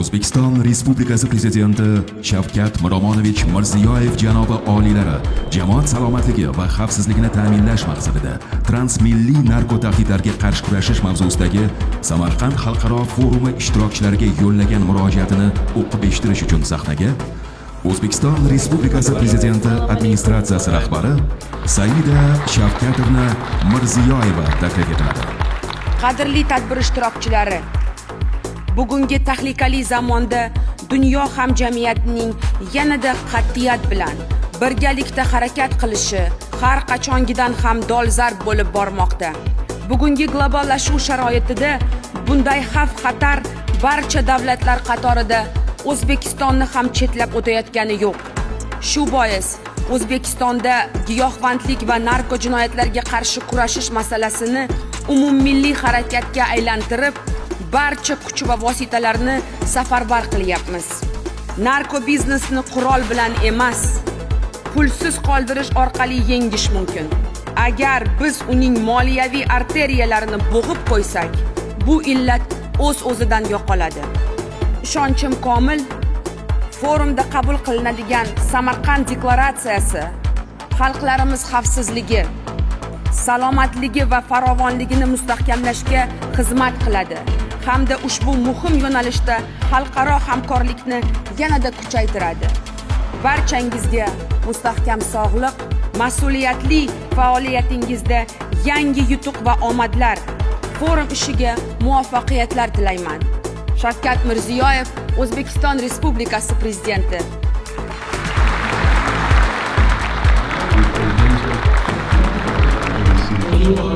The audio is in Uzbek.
O'zbekiston Respublikasi Prezidenti Shavkat Miromonovich Mirziyoyev janobi oliylari jamoat salomatligi va xavfsizligini ta'minlash maqsadida transmilliy narkotahdidlarga qarshi kurashish mavzusidagi Samarqand xalqaro forumi ishtirokchilariga yo'llagan murojaatini o'qib eshitish uchun sahnaga O'zbekiston Respublikasi Prezidenti administratsiyasi rahbari Saida Shavkatovna Mirziyoyeva taklif etiladi. Qadrli tadbir ishtirokchilari, bugungi tahlikali zamonda dunyo hamjamiyatining yanada qat'iyat bilan birgalikda harakat qilishi har qachongidan ham dolzarb bo'lib bormoqda. Bugungi globallashuv sharoitida bunday xavf-xatar barcha davlatlar qatorida O'zbekistonni ham chetlab o'tayotgani yo'q. Shu bois O'zbekistonda giyohvandlik va narko jinoyatlarga qarshi kurashish masalasini umummilliy harakatga aylantirib, barcha kuch va vositalarni safarbar qilyapmiz. Narko biznesni qurol bilan emas, pulsiz qoldirish orqali yengish mumkin. Agar biz uning moliyaviy arteriyalarini bo'g'ib qo'ysak, bu illat o'z-o'zidan yo'qoladi. Ishonchim komil, forumda qabul qilinadigan Samarqand deklaratsiyasi xalqlarimiz xavfsizligi, salomatligi va farovonligini mustahkamlashga xizmat qiladi hamda ushbu muhim yo'nalishda xalqaro hamkorlikni yanada kuchaytiradi. Barchangizga mustahkam sog'liq, mas'uliyatli faoliyatingizda yangi yutuq va omadlar, forum ishiga muvaffaqiyatlar tilayman. Shavkat Mirziyoyev, O'zbekiston Respublikasi Prezidenti. Thank you.